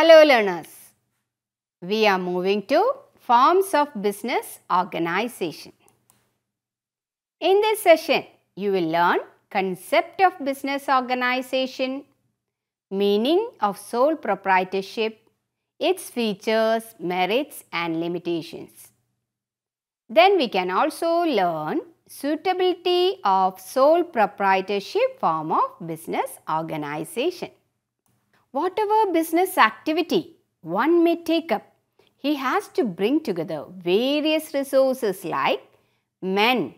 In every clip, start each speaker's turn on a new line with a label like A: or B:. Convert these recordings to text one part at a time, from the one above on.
A: Hello learners, we are moving to forms of business organization. In this session, you will learn concept of business organization, meaning of sole proprietorship, its features, merits and limitations. Then we can also learn suitability of sole proprietorship form of business organization. Whatever business activity one may take up, he has to bring together various resources like men,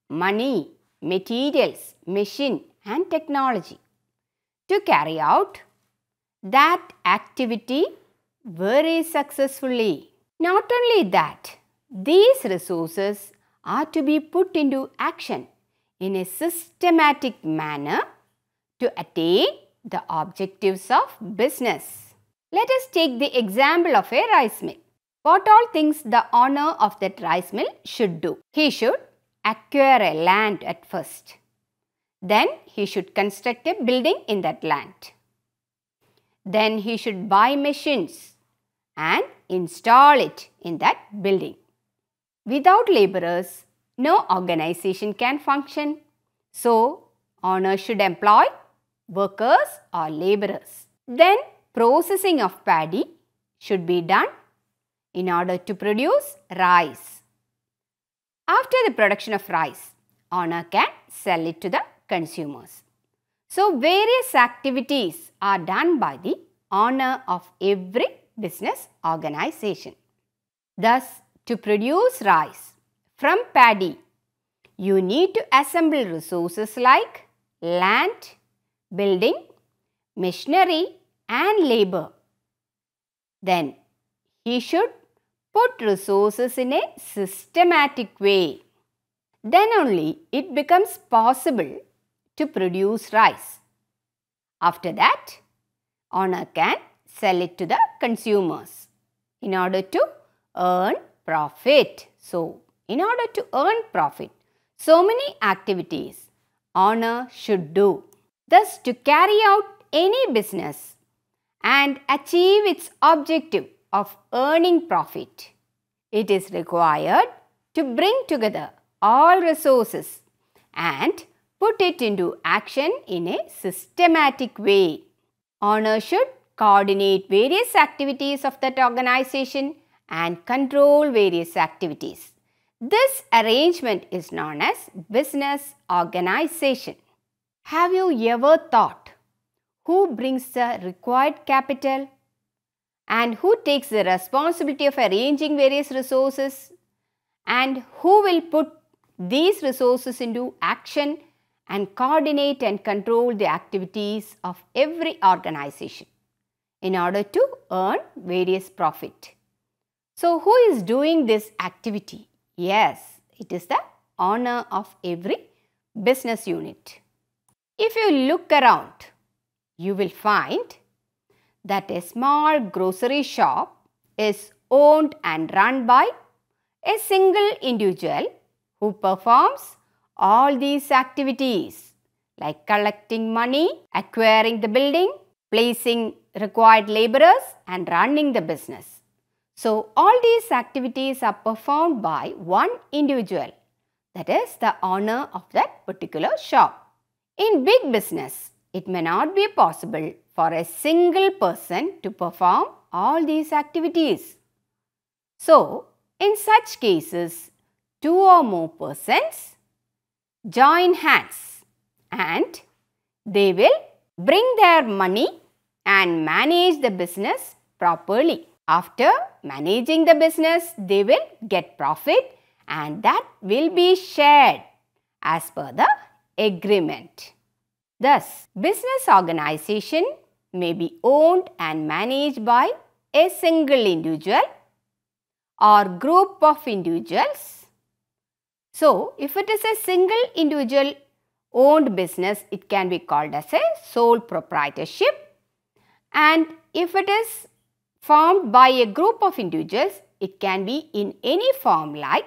A: money, materials, machine and technology to carry out that activity very successfully. Not only that, these resources are to be put into action in a systematic manner to attain the objectives of business. Let us take the example of a rice mill. What all things the owner of that rice mill should do? He should acquire a land at first. Then he should construct a building in that land. Then he should buy machines and install it in that building. Without laborers, no organization can function. So, owner should employ workers or laborers. Then processing of paddy should be done in order to produce rice. After the production of rice, owner can sell it to the consumers. So various activities are done by the owner of every business organization. Thus, to produce rice from paddy, you need to assemble resources like land, building, machinery and labor. Then he should put resources in a systematic way. Then only it becomes possible to produce rice. After that, owner can sell it to the consumers in order to earn profit. So, in order to earn profit, so many activities owner should do. Thus, to carry out any business and achieve its objective of earning profit, it is required to bring together all resources and put it into action in a systematic way. Owner should coordinate various activities of that organization and control various activities. This arrangement is known as business organization. Have you ever thought who brings the required capital and who takes the responsibility of arranging various resources and who will put these resources into action and coordinate and control the activities of every organization in order to earn various profit? So, who is doing this activity? Yes, it is the owner of every business unit. If you look around, you will find that a small grocery shop is owned and run by a single individual who performs all these activities like collecting money, acquiring the building, placing required laborers and running the business. So, all these activities are performed by one individual, that is the owner of that particular shop. In big business, it may not be possible for a single person to perform all these activities. So, in such cases, two or more persons join hands and they will bring their money and manage the business properly. After managing the business, they will get profit and that will be shared as per the agreement. Thus, business organization may be owned and managed by a single individual or group of individuals. So, if it is a single individual owned business, it can be called as a sole proprietorship, and if it is formed by a group of individuals, it can be in any form like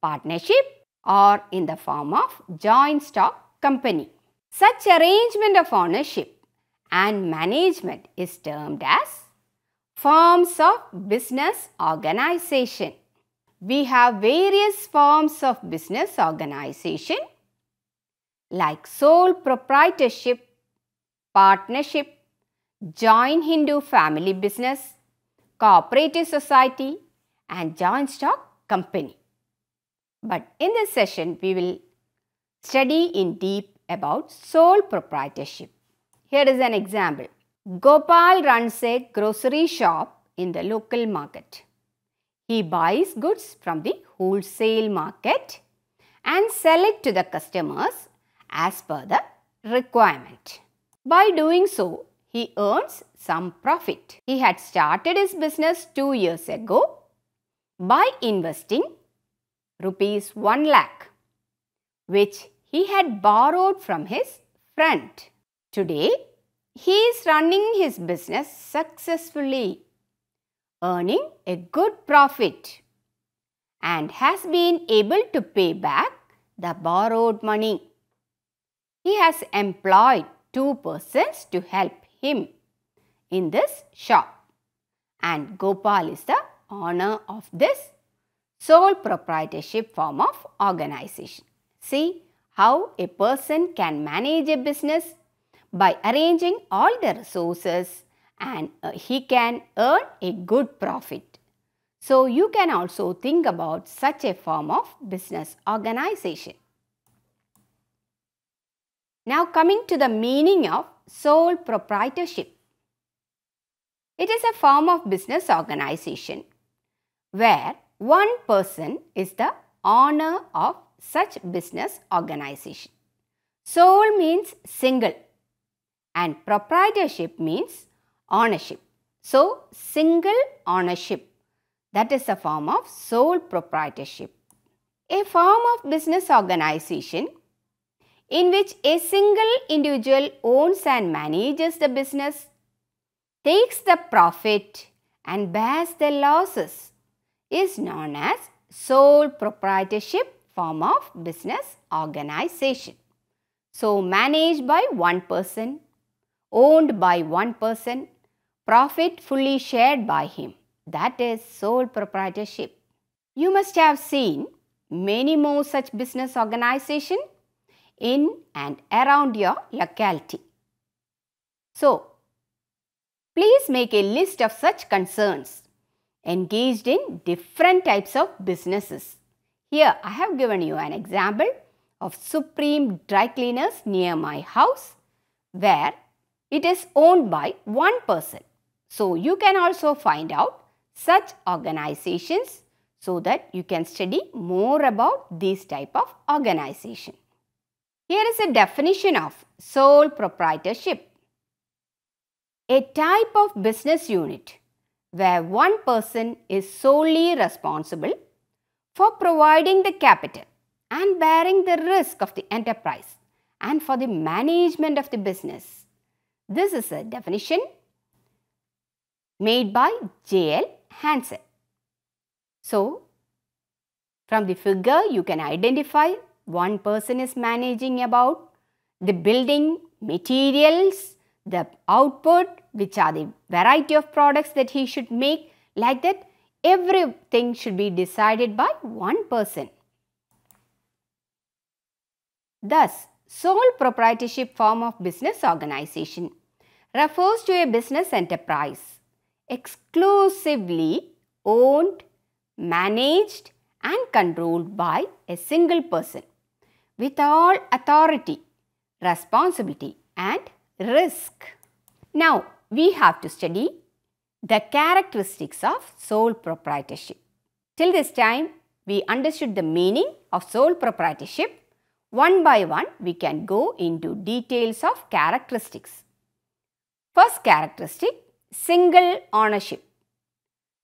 A: partnership or in the form of joint stock company. Such arrangement of ownership and management is termed as Forms of business organization. We have various forms of business organization like sole proprietorship, partnership, joint Hindu family business, cooperative society and joint stock company. But in this session, we will study in deep about sole proprietorship. Here is an example. Gopal runs a grocery shop in the local market. He buys goods from the wholesale market and sell it to the customers as per the requirement. By doing so, he earns some profit. He had started his business 2 years ago by investing rupees 1 lakh, which he had borrowed from his friend. Today, he is running his business successfully, earning a good profit and has been able to pay back the borrowed money. He has employed 2 persons to help him in this shop, and Gopal is the owner of this sole proprietorship form of organization. See how a person can manage a business by arranging all the resources and he can earn a good profit. So you can also think about such a form of business organization. Now coming to the meaning of sole proprietorship. It is a form of business organization where one person is the owner of such business organization. Sole means single and proprietorship means ownership. So, single ownership, that is a form of sole proprietorship. A form of business organization in which a single individual owns and manages the business, takes the profit and bears the losses is known as sole proprietorship form of business organization. So, managed by one person, owned by one person, profit fully shared by him. That is sole proprietorship. You must have seen many more such business organizations in and around your locality. So, please make a list of such concerns engaged in different types of businesses. Here I have given you an example of Supreme Dry Cleaners near my house where it is owned by one person. So, you can also find out such organizations so that you can study more about these type of organization. Here is a definition of sole proprietorship. A type of business unit where one person is solely responsible for providing the capital and bearing the risk of the enterprise and for the management of the business. This is a definition made by J.L. Hansen. So, from the figure you can identify one person is managing about the building materials, the output, which are the variety of products that he should make. Like that, everything should be decided by one person. Thus, sole proprietorship form of business organization refers to a business enterprise exclusively owned, managed and controlled by a single person with all authority, responsibility and risk. Now, we have to study the characteristics of sole proprietorship. Till this time, we understood the meaning of sole proprietorship. One by one, we can go into details of characteristics. First characteristic, single ownership.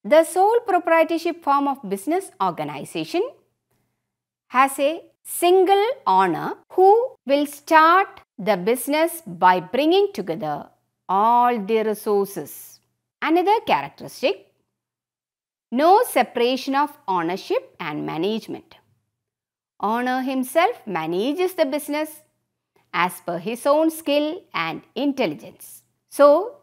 A: The sole proprietorship form of business organization has a single owner who will start the business by bringing together all the resources. Another characteristic, no separation of ownership and management. Owner himself manages the business as per his own skill and intelligence. So,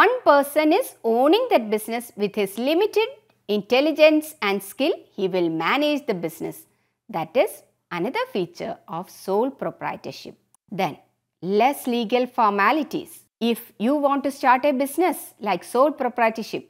A: one person is owning that business with his limited intelligence and skill, he will manage the business. That is another feature of sole proprietorship. Then, less legal formalities. If you want to start a business like sole proprietorship,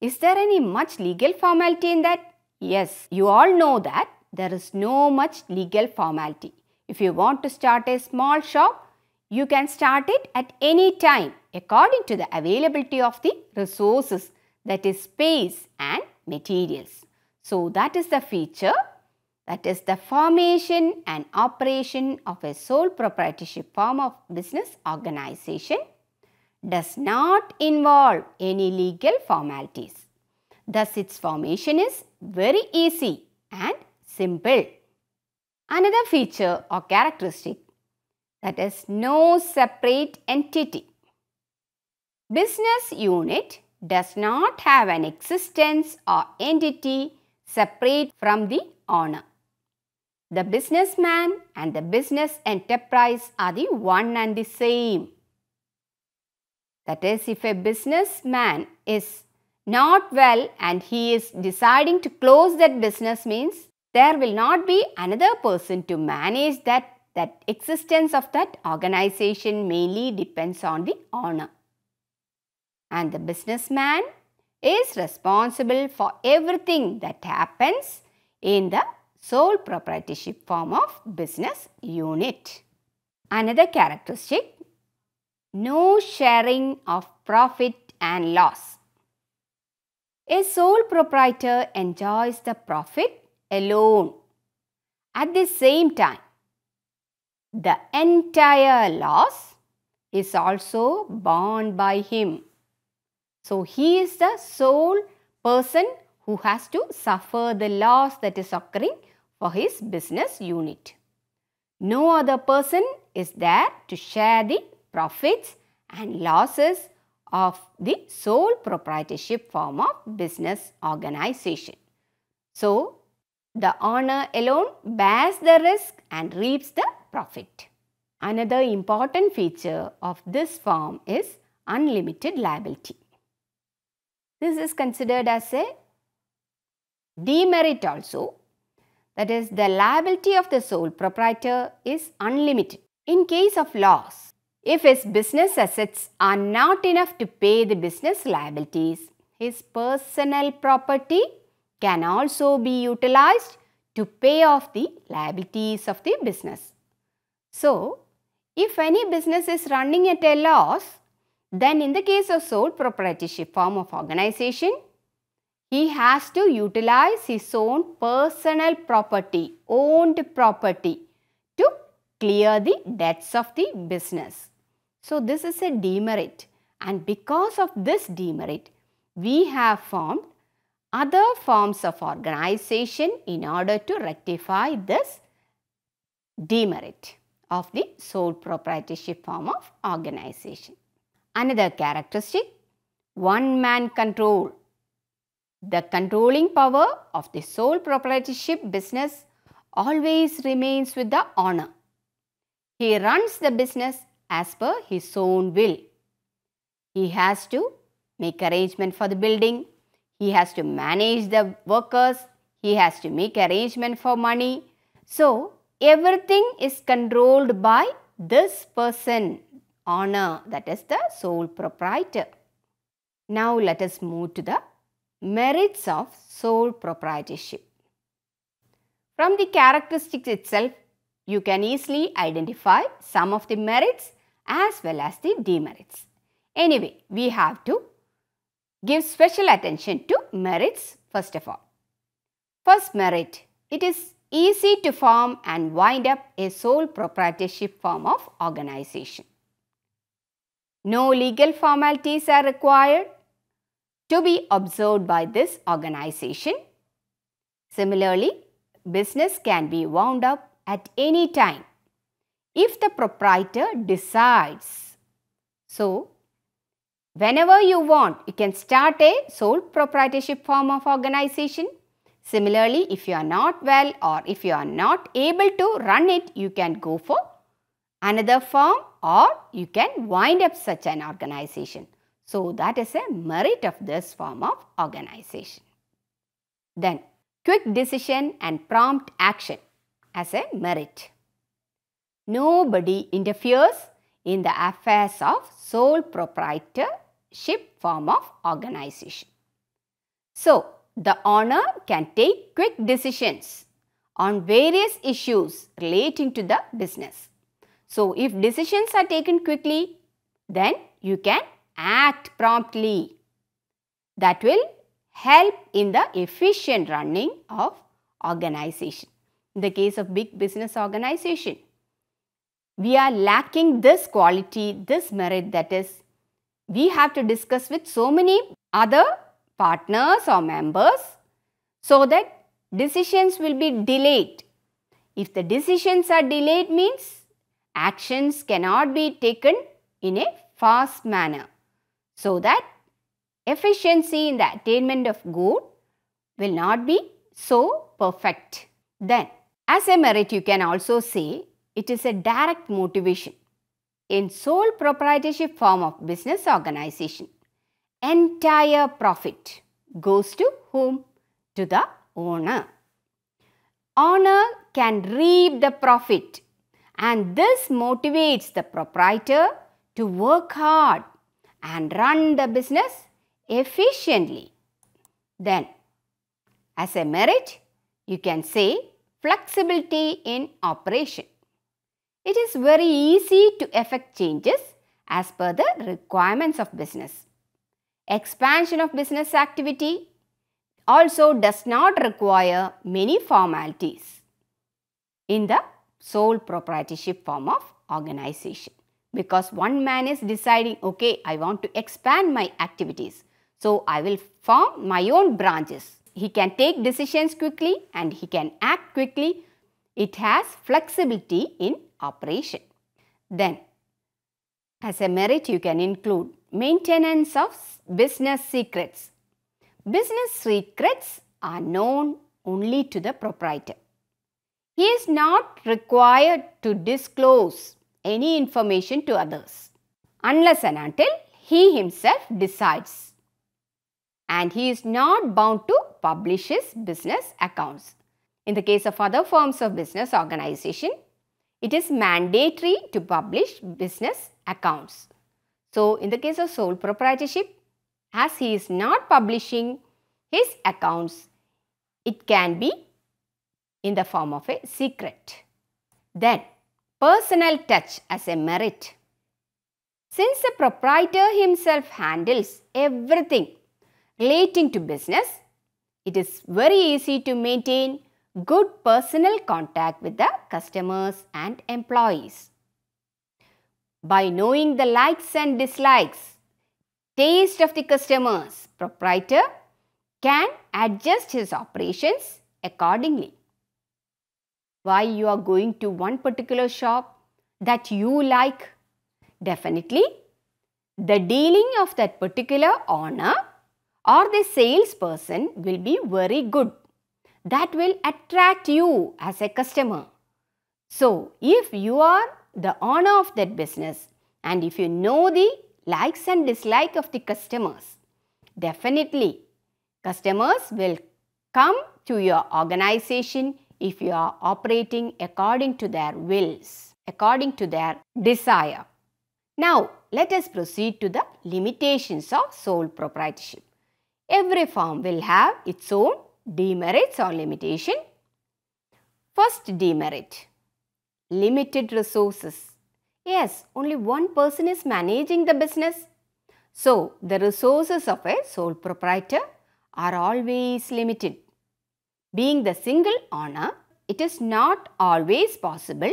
A: is there any much legal formality in that? Yes, you all know that there is no much legal formality. If you want to start a small shop, you can start it at any time according to the availability of the resources, that is space and materials. So that is the feature, that is the formation and operation of a sole proprietorship form of business organization does not involve any legal formalities. Thus, its formation is very easy and simple. Another feature or characteristic, that is no separate entity. Business unit does not have an existence or entity separate from the owner. The businessman and the business enterprise are the one and the same. That is, if a businessman is not well and he is deciding to close that business, means there will not be another person to manage that. That existence of that organization mainly depends on the owner. And the businessman is responsible for everything that happens in the sole proprietorship form of business unit. Another characteristic, no sharing of profit and loss. A sole proprietor enjoys the profit alone. At the same time, the entire loss is also borne by him. So, he is the sole person who has to suffer the loss that is occurring for his business unit. No other person is there to share the profits and losses of the sole proprietorship form of business organization. So, the owner alone bears the risk and reaps the profit. Another important feature of this form is unlimited liability. This is considered as a demerit also. That is, the liability of the sole proprietor is unlimited. In case of loss, if his business assets are not enough to pay the business liabilities, his personal property can also be utilized to pay off the liabilities of the business. So, if any business is running at a loss, then in the case of sole proprietorship form of organization, he has to utilize his own personal property, owned property, to clear the debts of the business. So, this is a demerit, and because of this demerit, we have formed other forms of organization in order to rectify this demerit of the sole proprietorship form of organization. Another characteristic, one-man control. The controlling power of the sole proprietorship business always remains with the owner. He runs the business as per his own will. He has to make arrangement for the building. He has to manage the workers. He has to make arrangement for money. So, everything is controlled by this person, owner, that is the sole proprietor. Now, let us move to the merits of sole proprietorship. From the characteristics itself, you can easily identify some of the merits as well as the demerits. Anyway, we have to give special attention to merits first of all. First merit, it is easy to form and wind up a sole proprietorship form of organization. No legal formalities are required to be observed by this organization. Similarly, business can be wound up at any time if the proprietor decides. So, whenever you want, you can start a sole proprietorship form of organization. Similarly, if you are not well or if you are not able to run it, you can go for another firm or you can wind up such an organization. So that is a merit of this form of organization. Then quick decision and prompt action as a merit. Nobody interferes in the affairs of sole proprietorship form of organization. So the owner can take quick decisions on various issues relating to the business. So if decisions are taken quickly, then you can act promptly. That will help in the efficient running of organization. In the case of big business organization, we are lacking this quality, this merit, that is, we have to discuss with so many other partners or members so that decisions will be delayed. If the decisions are delayed means actions cannot be taken in a fast manner, so that efficiency in the attainment of goal will not be so perfect. Then as a merit you can also say it is a direct motivation. In sole proprietorship form of business organization, entire profit goes to whom? To the owner. Owner can reap the profit, and this motivates the proprietor to work hard and run the business efficiently. Then as a merit you can say flexibility in operation. It is very easy to effect changes as per the requirements of business. Expansion of business activity also does not require many formalities in the sole proprietorship form of organization, because one man is deciding, okay, I want to expand my activities, so I will form my own branches. He can take decisions quickly and he can act quickly. It has flexibility in operation. Then as a merit you can include maintenance of business secrets. Business secrets are known only to the proprietor. He is not required to disclose any information to others unless and until he himself decides, and he is not bound to publish his business accounts. In the case of other forms of business organization, it is mandatory to publish business accounts. So in the case of sole proprietorship, as he is not publishing his accounts, it can be in the form of a secret. Then personal touch as a merit. Since the proprietor himself handles everything relating to business, it is very easy to maintain good personal contact with the customers and employees. By knowing the likes and dislikes, taste of the customers, proprietor can adjust his operations accordingly. Why you are going to one particular shop that you like? Definitely, the dealing of that particular owner or the salesperson will be very good. That will attract you as a customer. So, if you are the owner of that business and if you know the likes and dislikes of the customers, definitely customers will come to your organization if you are operating according to their wills, according to their desire. Now, let us proceed to the limitations of sole proprietorship. Every firm will have its own demerits or limitation. First demerit, limited resources. Yes, only one person is managing the business. So, the resources of a sole proprietor are always limited. Being the single owner, it is not always possible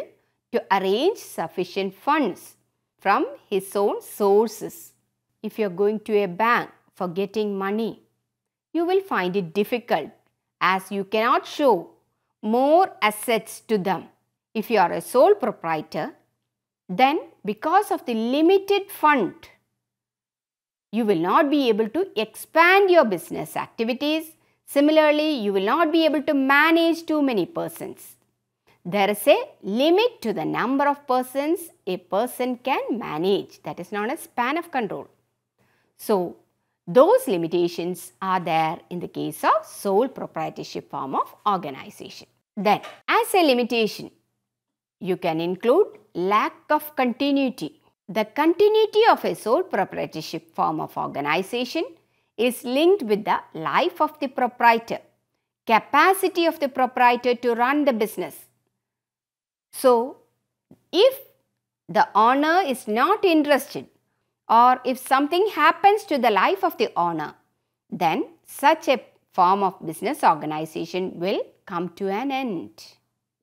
A: to arrange sufficient funds from his own sources. If you are going to a bank for getting money, you will find it difficult as you cannot show more assets to them. If you are a sole proprietor, then because of the limited fund, you will not be able to expand your business activities. Similarly, you will not be able to manage too many persons. There is a limit to the number of persons a person can manage. That is known as span of control. So, those limitations are there in the case of sole proprietorship form of organization. Then, as a limitation, you can include lack of continuity. The continuity of a sole proprietorship form of organization is linked with the life of the proprietor, capacity of the proprietor to run the business. So, if the owner is not interested or if something happens to the life of the owner, then such a form of business organization will come to an end.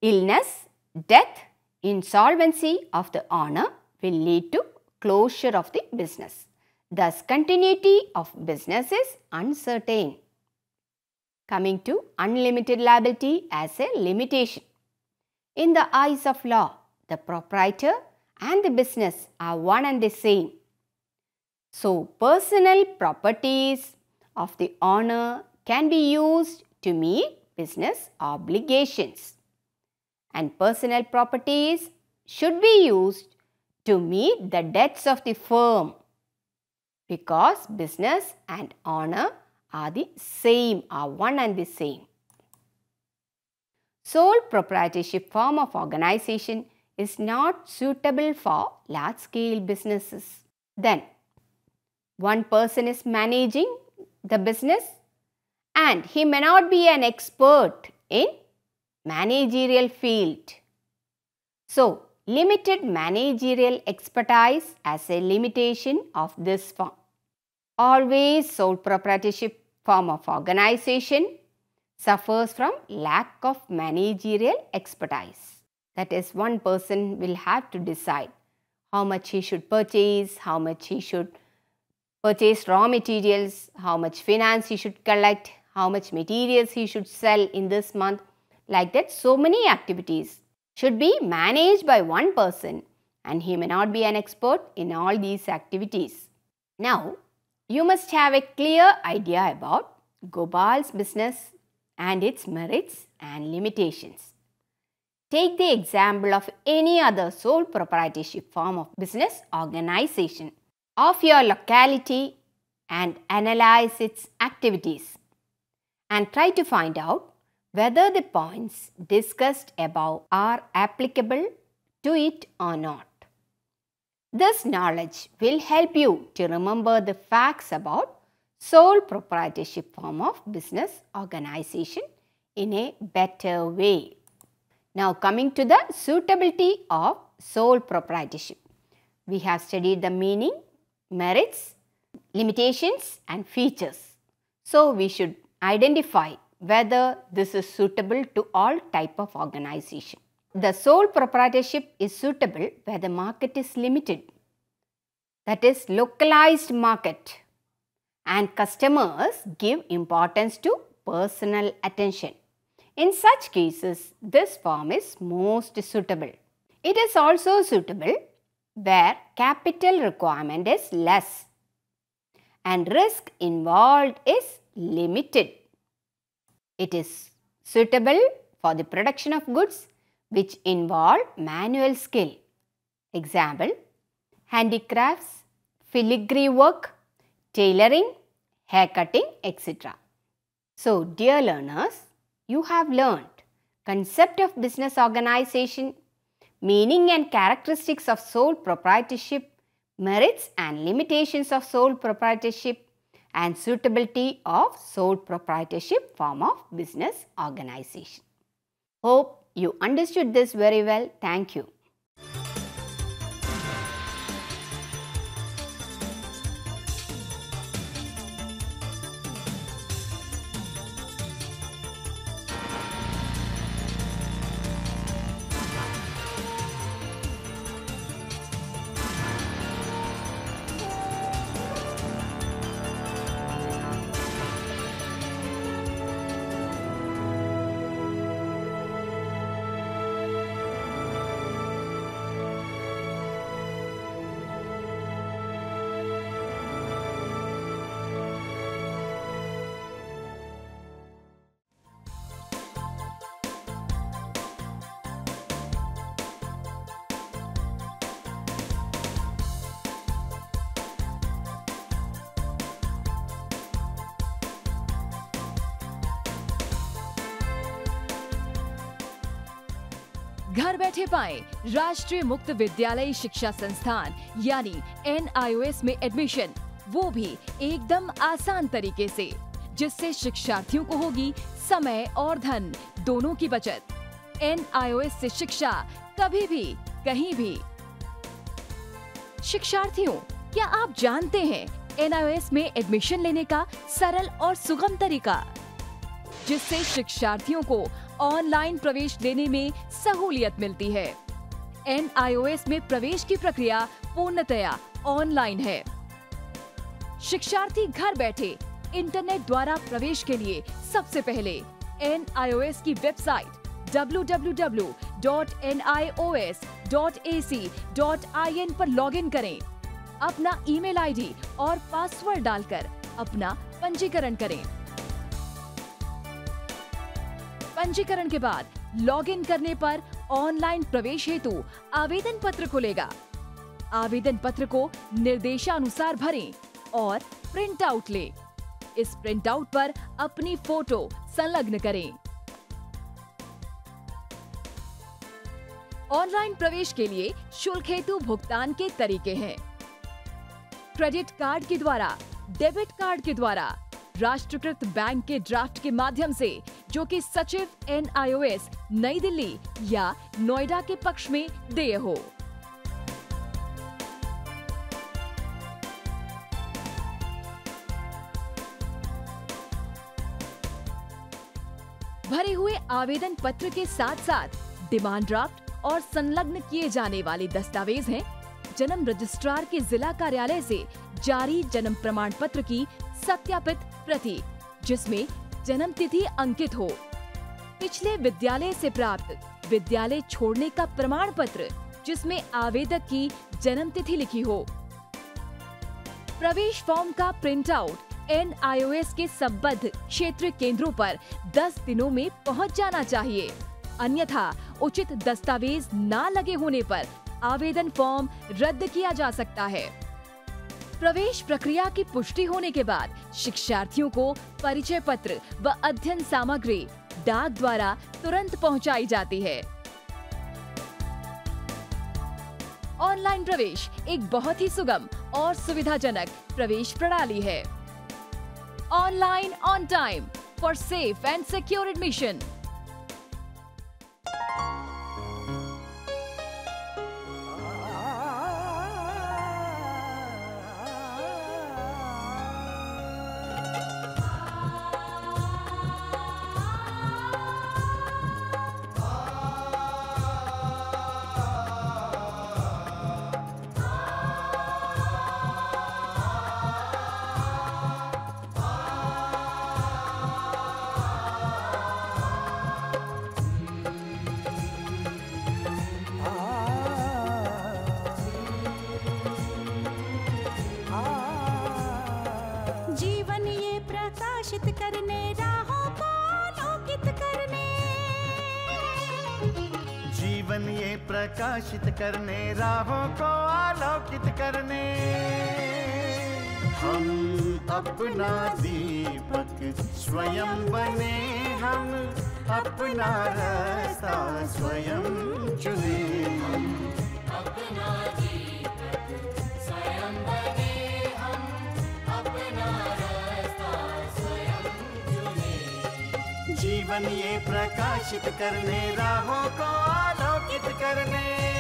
A: Illness, death, insolvency of the owner will lead to closure of the business. Thus, continuity of business is uncertain. Coming to unlimited liability as a limitation. In the eyes of law, the proprietor and the business are one and the same. So, personal properties of the owner can be used to meet business obligations, and personal properties should be used to meet the debts of the firm, because business and owner are the same, are one and the same. Sole proprietorship form of organization is not suitable for large-scale businesses. Then, one person is managing the business and he may not be an expert in managerial field. So, limited managerial expertise as a limitation of this form. Always sole proprietorship form of organization suffers from lack of managerial expertise. That is, one person will have to decide how much he should purchase, how much he should purchase raw materials, how much finance he should collect, how much materials he should sell in this month. Like that, so many activities should be managed by one person and he may not be an expert in all these activities. Now, you must have a clear idea about Gopal's business and its merits and limitations. Take the example of any other sole proprietorship form of business organization of your locality and analyze its activities and try to find out whether the points discussed above are applicable to it or not. This knowledge will help you to remember the facts about sole proprietorship form of business organization in a better way. Now, coming to the suitability of sole proprietorship. We have studied the meaning, merits, limitations and features. So, we should identify whether this is suitable to all type of organization. The sole proprietorship is suitable where the market is limited, that is localized market, and customers give importance to personal attention. In such cases, this form is most suitable. It is also suitable where capital requirement is less and risk involved is limited. It is suitable for the production of goods which involve manual skill. Example, handicrafts, filigree work, tailoring, haircutting, etc. So, dear learners, you have learned concept of business organization, meaning and characteristics of sole proprietorship, merits and limitations of sole proprietorship, and suitability of sole proprietorship form of business organization. Hope you understood this very well. Thank you.
B: घर बैठे पाएं राष्ट्रीय मुक्त विद्यालय शिक्षा संस्थान यानी NIOS में एडमिशन, वो भी एकदम आसान तरीके से, जिससे शिक्षार्थियों को होगी समय और धन दोनों की बचत। NIOS से शिक्षा कभी भी कहीं भी। शिक्षार्थियों, क्या आप जानते हैं NIOS में एडमिशन लेने का सरल और सुगम तरीका, जिससे शिक्षार्थियों को ऑनलाइन प्रवेश लेने में सहूलियत मिलती है। NIOS में प्रवेश की प्रक्रिया पूर्णतया ऑनलाइन है। शिक्षार्थी घर बैठे इंटरनेट द्वारा प्रवेश के लिए सबसे पहले NIOS की वेबसाइट www.nios.ac.in पर लॉगिन करें। अपना ईमेल आईडी और पासवर्ड डालकर अपना पंजीकरण करें। पंजीकरण के बाद लॉगिन करने पर ऑनलाइन प्रवेश हेतु आवेदन पत्र खुलेगा। आवेदन पत्र को निर्देशानुसार भरें और प्रिंट आउट लें। इस प्रिंट आउट पर अपनी फोटो संलग्न करें। ऑनलाइन प्रवेश के लिए शुल्क हेतु भुगतान के तरीके हैं: क्रेडिट कार्ड के द्वारा, डेबिट कार्ड के द्वारा, राष्ट्रीयकृत बैंक के ड्राफ्ट के माध्यम से, जो कि सचिव NIOS नई दिल्ली या नोएडा के पक्ष में देय हो। भरे हुए आवेदन पत्र के साथ साथ डिमांड ड्राफ्ट और संलग्न किए जाने वाले दस्तावेज हैं: जन्म रजिस्ट्रार के जिला कार्यालय से जारी जन्म प्रमाण पत्र की सत्यापित प्रति, जिसमें जन्म तिथि अंकित हो, पिछले विद्यालय से प्राप्त विद्यालय छोड़ने का प्रमाण पत्र, जिसमें आवेदक की जन्म तिथि लिखी हो। प्रवेश फॉर्म का प्रिंट आउट NIOS के संबद्ध क्षेत्रीय केंद्रों पर 10 दिनों में पहुंच जाना चाहिए, अन्यथा उचित दस्तावेज न लगे होने पर आवेदन फॉर्म रद्द किया जा सकता है। प्रवेश प्रक्रिया की पुष्टि होने के बाद शिक्षार्थियों को परिचय पत्र व अध्ययन सामग्री डाक द्वारा तुरंत पहुंचाई जाती है। ऑनलाइन प्रवेश एक बहुत ही सुगम और सुविधाजनक प्रवेश प्रणाली है। Online on time for safe and secure admission.
C: करने राहों को आलोकित करने,
D: जीवन ये प्रकाशित करने राहों को आलोकित करने, हम अपना दीपक स्वयं बने, हम अपना रास्ता स्वयं चुने, हम अपना दीपक स्वयं बने, हम अपना रास्ता स्वयं चुने, जीवन ये प्रकाशित करने राहों को आलोकित करने।